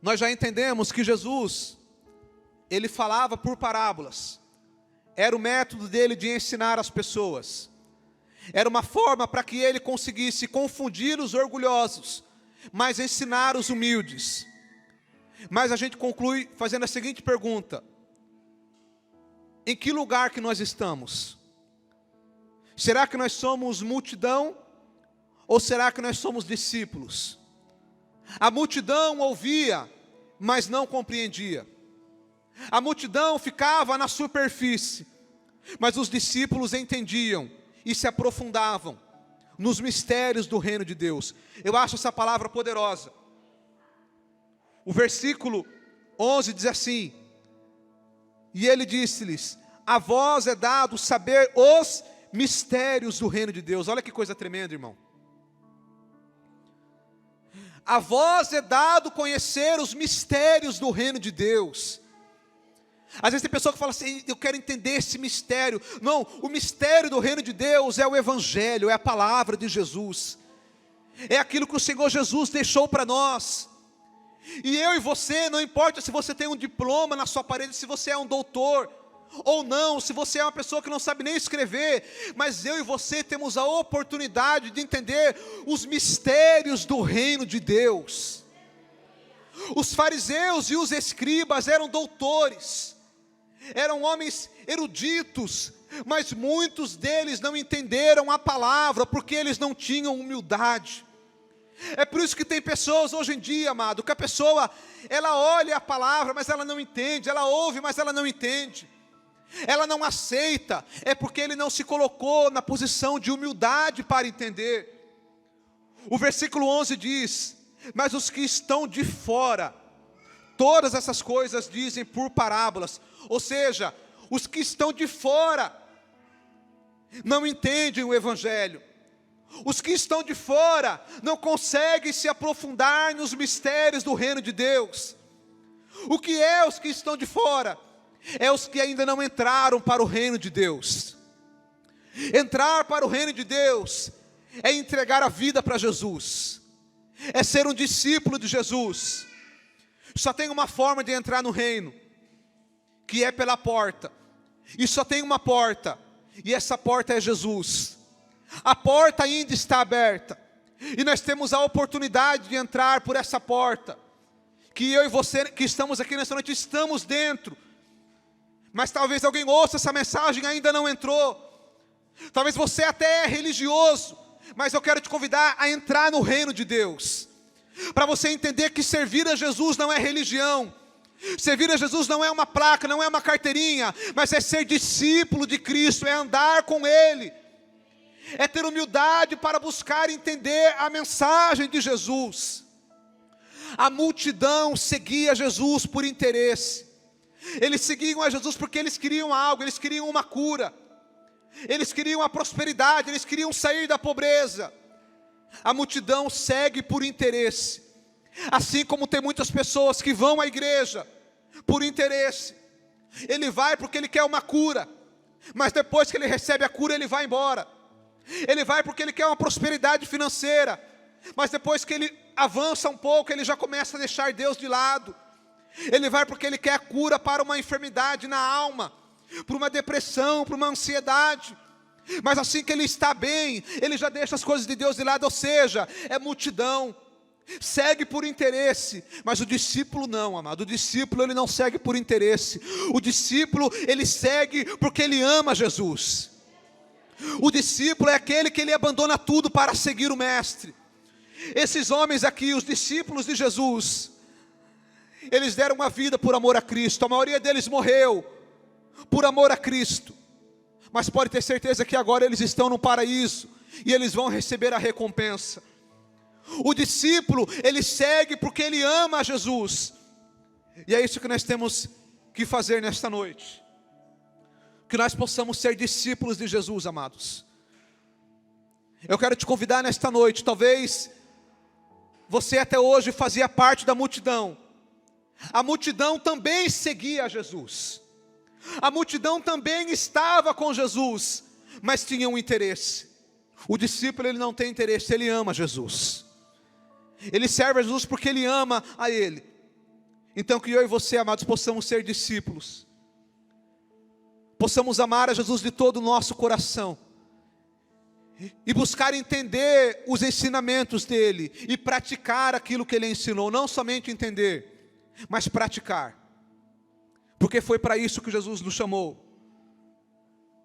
Nós já entendemos que Jesus, ele falava por parábolas. Era o método dele de ensinar as pessoas. Era uma forma para que ele conseguisse confundir os orgulhosos, mas ensinar os humildes. Mas a gente conclui fazendo a seguinte pergunta: em que lugar que nós estamos? Será que nós somos multidão? Ou será que nós somos discípulos? A multidão ouvia, mas não compreendia. A multidão ficava na superfície, mas os discípulos entendiam e se aprofundavam nos mistérios do reino de Deus. Eu acho essa palavra poderosa. O versículo 11 diz assim: e ele disse-lhes: a vós é dado saber os mistérios do reino de Deus. Olha que coisa tremenda, irmão. A vós é dado conhecer os mistérios do reino de Deus. Às vezes tem pessoa que fala assim: eu quero entender esse mistério. Não, o mistério do reino de Deus é o evangelho, é a palavra de Jesus. É aquilo que o Senhor Jesus deixou para nós. E eu e você, não importa se você tem um diploma na sua parede, se você é um doutor ou não, se você é uma pessoa que não sabe nem escrever, mas eu e você temos a oportunidade de entender os mistérios do reino de Deus. Os fariseus e os escribas eram doutores, eram homens eruditos, mas muitos deles não entenderam a palavra, porque eles não tinham humildade. É por isso que tem pessoas hoje em dia, amado, que a pessoa, ela olha a palavra, mas ela não entende, ela ouve, mas ela não entende. Ela não aceita, é porque ele não se colocou na posição de humildade para entender. O versículo 11 diz: mas os que estão de fora, todas essas coisas dizem por parábolas. Ou seja, os que estão de fora não entendem o evangelho. Os que estão de fora não conseguem se aprofundar nos mistérios do reino de Deus. O que é os que estão de fora? É os que ainda não entraram para o reino de Deus. Entrar para o reino de Deus é entregar a vida para Jesus, é ser um discípulo de Jesus. Só tem uma forma de entrar no reino, que é pela porta. E só tem uma porta, e essa porta é Jesus. A porta ainda está aberta, e nós temos a oportunidade de entrar por essa porta, que eu e você que estamos aqui nessa noite estamos dentro. Mas talvez alguém ouça essa mensagem e ainda não entrou. Talvez você até é religioso, mas eu quero te convidar a entrar no reino de Deus, para você entender que servir a Jesus não é religião. Servir a Jesus não é uma placa, não é uma carteirinha, mas é ser discípulo de Cristo, é andar com Ele, é ter humildade para buscar entender a mensagem de Jesus. A multidão seguia Jesus por interesse. Eles seguiam a Jesus porque eles queriam algo, eles queriam uma cura, eles queriam a prosperidade, eles queriam sair da pobreza. A multidão segue por interesse, assim como tem muitas pessoas que vão à igreja por interesse. Ele vai porque ele quer uma cura, mas depois que ele recebe a cura ele vai embora. Ele vai porque ele quer uma prosperidade financeira, mas depois que ele avança um pouco ele já começa a deixar Deus de lado. Ele vai porque ele quer a cura para uma enfermidade na alma, para uma depressão, para uma ansiedade. Mas assim que ele está bem, ele já deixa as coisas de Deus de lado. Ou seja, é multidão, segue por interesse. Mas o discípulo não, amado. O discípulo ele não segue por interesse. O discípulo ele segue porque ele ama Jesus. O discípulo é aquele que ele abandona tudo para seguir o mestre. Esses homens aqui, os discípulos de Jesus, eles deram uma vida por amor a Cristo. A maioria deles morreu por amor a Cristo. Mas pode ter certeza que agora eles estão no paraíso e eles vão receber a recompensa. O discípulo, ele segue porque ele ama a Jesus. E é isso que nós temos que fazer nesta noite. Que nós possamos ser discípulos de Jesus, amados. Eu quero te convidar nesta noite. Talvez você até hoje fazia parte da multidão. A multidão também seguia a Jesus. A multidão também estava com Jesus, mas tinha um interesse. O discípulo ele não tem interesse, ele ama Jesus. Ele serve a Jesus porque ele ama a Ele. Então que eu e você, amados, possamos ser discípulos, possamos amar a Jesus de todo o nosso coração, e buscar entender os ensinamentos dele, e praticar aquilo que ele ensinou, não somente entender, mas praticar, porque foi para isso que Jesus nos chamou.